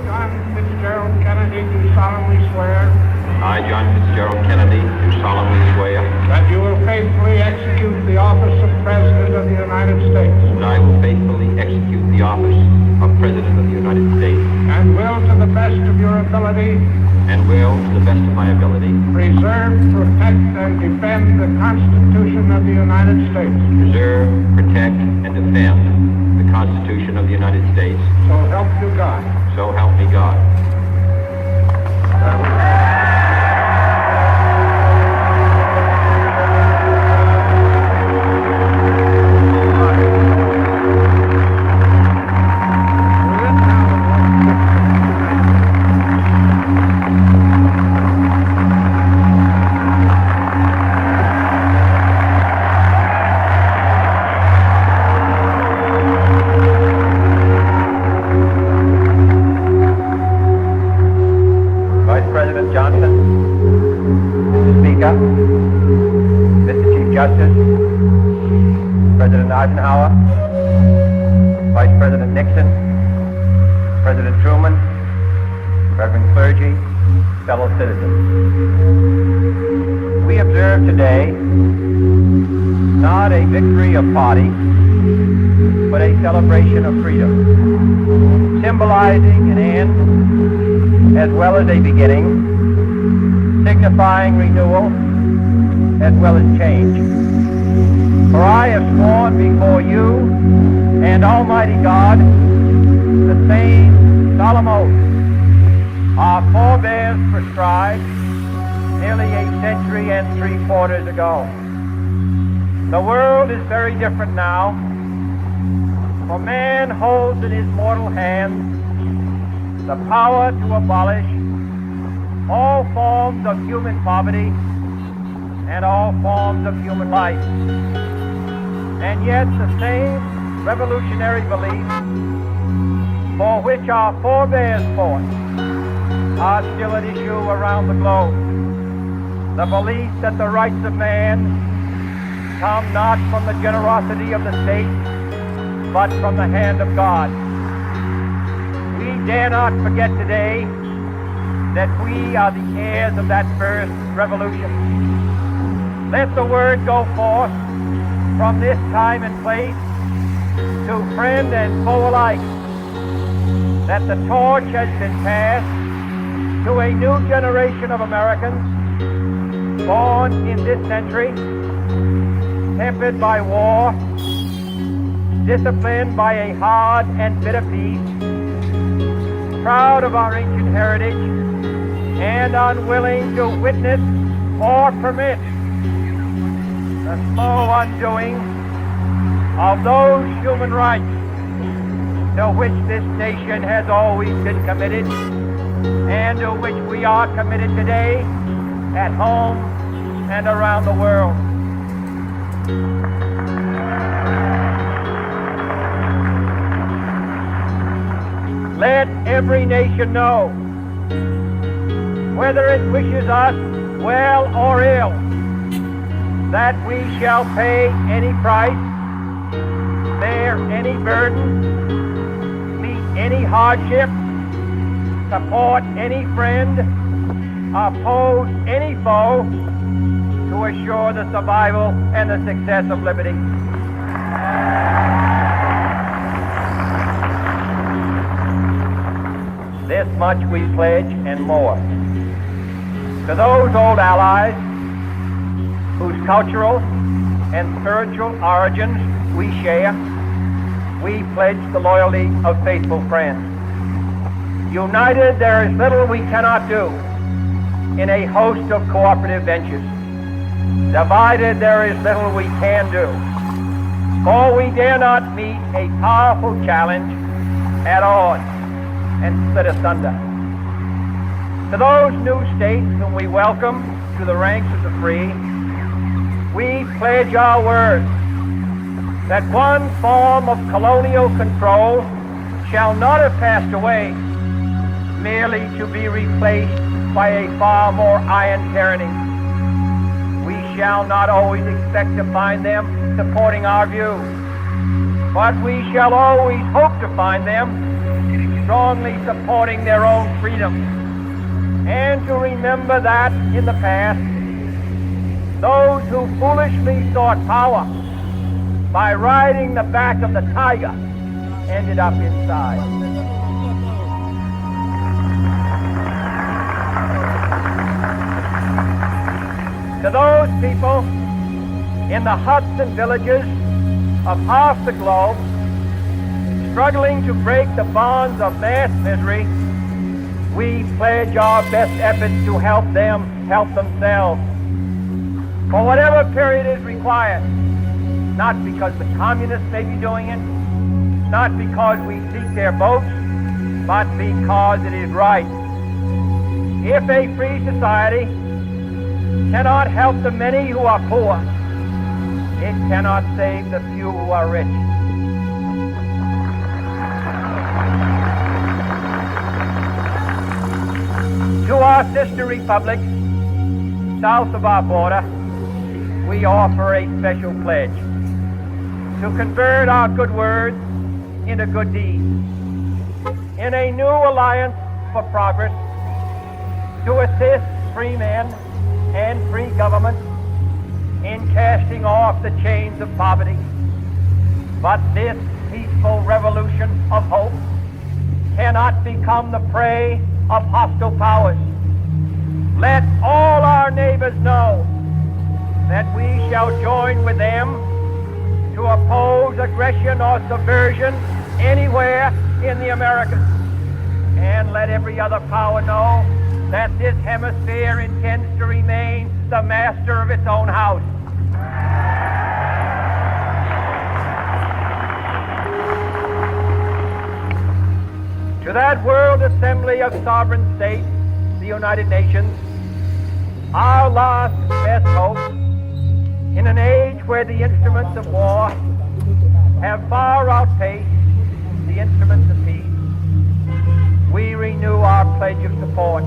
John Fitzgerald Kennedy, do solemnly swear I, John Fitzgerald Kennedy, do solemnly swear that you will faithfully execute the office of President of the United States that I will faithfully execute the office of President of the United States and will, to the best of your ability, and will, to the best of my ability, preserve, protect, and defend the Constitution of the United States. preserve, protect, and defend the Constitution of the United States. So help you God. So help me God. President Eisenhower, Vice President Nixon, President Truman, Reverend clergy, fellow citizens. We observe today not a victory of party, but a celebration of freedom, symbolizing an end as well as a beginning, signifying renewal as well as change. For I have sworn before you and Almighty God the same solemn oath our forebears prescribed nearly a century and 3/4 ago. The world is very different now, for man holds in his mortal hands the power to abolish all forms of human poverty and all forms of human life. And yet the same revolutionary beliefs for which our forebears fought are still at issue around the globe. The belief that the rights of man come not from the generosity of the state, but from the hand of God. We dare not forget today that we are the heirs of that first revolution. Let the word go forth from this time and place to friend and foe alike that the torch has been passed to a new generation of Americans born in this century, tempered by war, disciplined by a hard and bitter peace, proud of our ancient heritage, and unwilling to witness or permit the slow undoing of those human rights to which this nation has always been committed and to which we are committed today at home and around the world. Let every nation know, whether it wishes us well or ill, that we shall pay any price, bear any burden, meet any hardship, support any friend, oppose any foe to assure the survival and the success of liberty. This much we pledge and more. To those old allies whose cultural and spiritual origins we share, we pledge the loyalty of faithful friends. United, there is little we cannot do in a host of cooperative ventures. Divided, there is little we can do, for we dare not meet a powerful challenge at odds and split asunder. To those new states whom we welcome to the ranks of the free, we pledge our word that one form of colonial control shall not have passed away, merely to be replaced by a far more iron tyranny. We shall not always expect to find them supporting our view, but we shall always hope to find them strongly supporting their own freedom, and to remember that in the past, those who foolishly sought power by riding the back of the tiger ended up inside. To those people in the huts and villages of half the globe, struggling to break the bonds of mass misery, we pledge our best efforts to help them help themselves for whatever period is required, not because the communists may be doing it, not because we seek their votes, but because it is right. If a free society cannot help the many who are poor, it cannot save the few who are rich. To our sister republics south of our border, we offer a special pledge to convert our good words into good deeds, in a new alliance for progress, to assist free men and free governments in casting off the chains of poverty. But this peaceful revolution of hope cannot become the prey of hostile powers. Let all our neighbors know that we shall join with them to oppose aggression or subversion anywhere in the Americas. And let every other power know that this hemisphere intends to remain the master of its own house. To that World Assembly of Sovereign States, the United Nations, our last best hope, in an age where the instruments of war have far outpaced the instruments of peace, we renew our pledge of support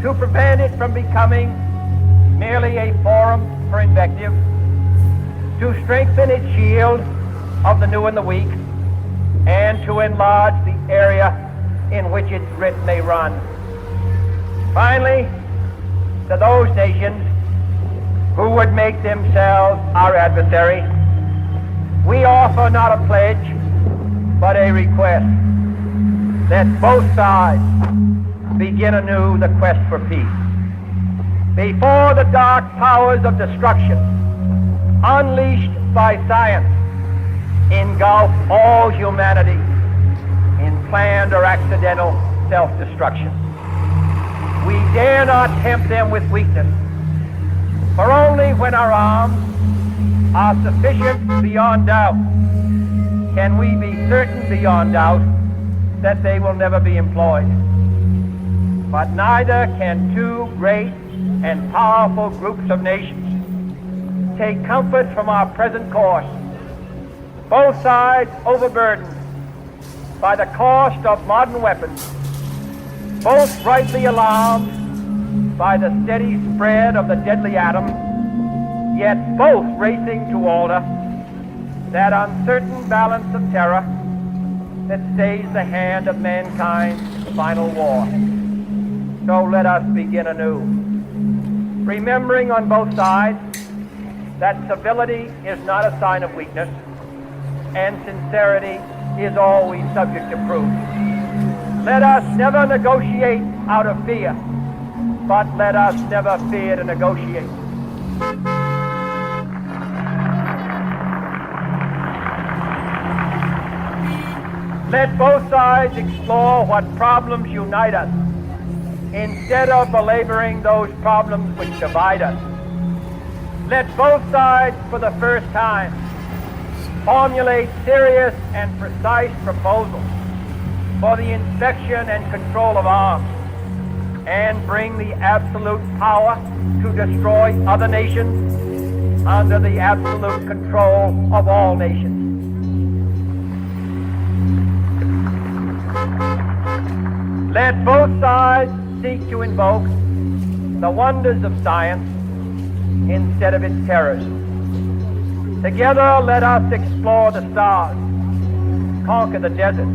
to prevent it from becoming merely a forum for invective, to strengthen its shield of the new and the weak, and to enlarge the area in which its writ may run. Finally, to those nations who would make themselves our adversary, we offer not a pledge, but a request that both sides begin anew the quest for peace. Before the dark powers of destruction, unleashed by science, engulf all humanity in planned or accidental self-destruction, we dare not tempt them with weakness, for only when our arms are sufficient beyond doubt can we be certain beyond doubt that they will never be employed. But neither can two great and powerful groups of nations take comfort from our present course, both sides overburdened by the cost of modern weapons, both rightly alarmed by the steady spread of the deadly atom, yet both racing to alter that uncertain balance of terror that stays the hand of mankind's final war. So let us begin anew, remembering on both sides that civility is not a sign of weakness, and sincerity is always subject to proof. Let us never negotiate out of fear, but let us never fear to negotiate. Let both sides explore what problems unite us, instead of belaboring those problems which divide us. Let both sides, for the first time, formulate serious and precise proposals for the inspection and control of arms, and bring the absolute power to destroy other nations under the absolute control of all nations. Let both sides seek to invoke the wonders of science instead of its terrors. Together, let us explore the stars, conquer the desert,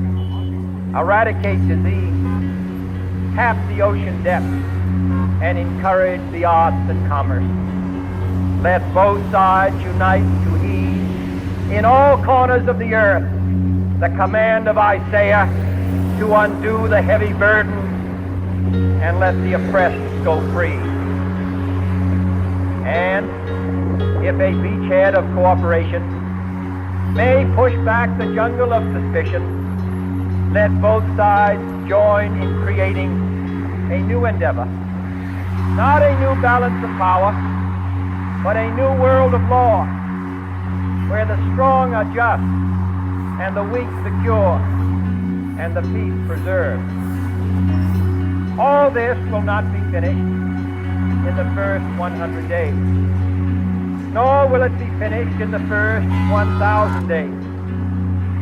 eradicate disease, tap the ocean depths, and encourage the arts and commerce. Let both sides unite to ease in all corners of the earth the command of Isaiah to undo the heavy burden and let the oppressed go free. And if a beachhead of cooperation may push back the jungle of suspicion, let both sides join in creating a new endeavor, not a new balance of power, but a new world of law, where the strong are just, and the weak secure, and the peace preserved. All this will not be finished in the first 100 days, nor will it be finished in the first 1,000 days,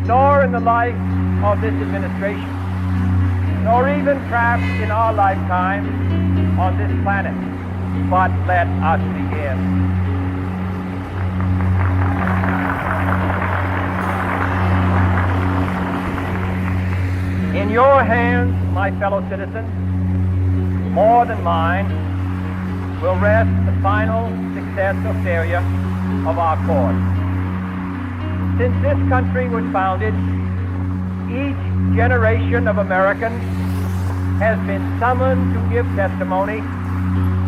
nor in the life of this administration, nor even perhaps in our lifetime on this planet. But let us begin. In your hands, my fellow citizens, more than mine, will rest the final success or failure of our cause. Since this country was founded, each generation of Americans has been summoned to give testimony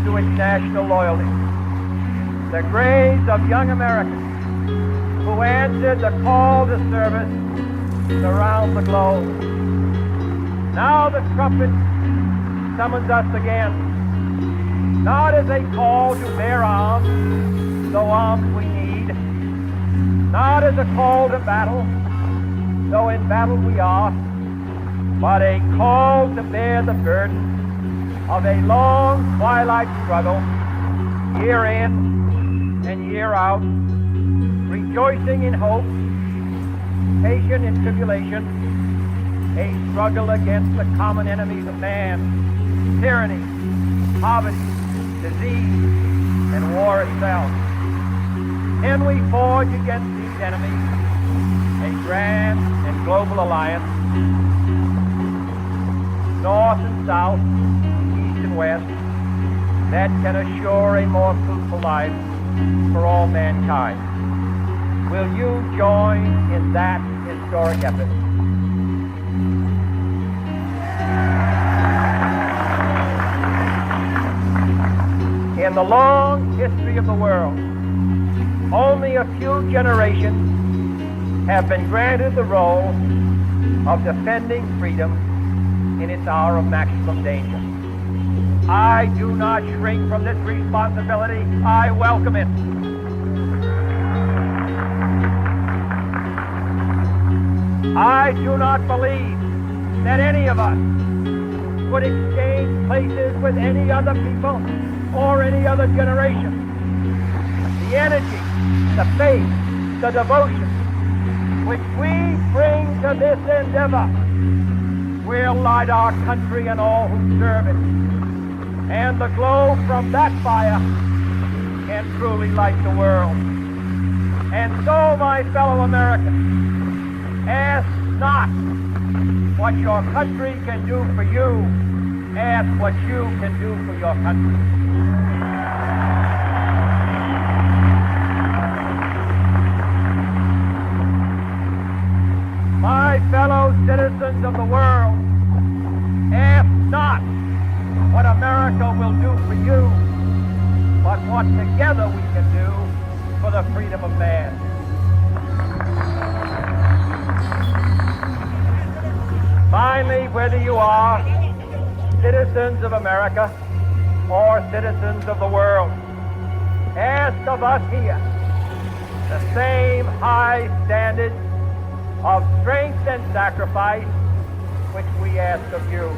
to its national loyalty. The graves of young Americans who answered the call to service around the globe. Now the trumpet summons us again, not as a call to bear arms, though arms we need, not as a call to battle, though in battle we are, but a call to bear the burden of a long twilight struggle, year in and year out, rejoicing in hope, patient in tribulation, a struggle against the common enemies of man, tyranny, poverty, disease, and war itself. Can we forge against these enemies a grand and global alliance, north and south, east and west, that can assure a more fruitful life for all mankind? Will you join in that historic effort? In the long history of the world, only a few generations have been granted the role of defending freedom in its hour of maximum danger. I do not shrink from this responsibility. I welcome it. I do not believe that any of us would exchange places with any other people or any other generation. The energy, the faith, the devotion which we bring to this endeavor will light our country and all who serve it. And the glow from that fire can truly light the world. And so, my fellow Americans, ask not what your country can do for you. Ask what you can do for your country. My fellow citizens of the world, ask not what America will do for you, but what together we can do for the freedom of man. Finally, whether you are citizens of America or citizens of the world, ask of us here the same high standards of strength and sacrifice which we ask of you.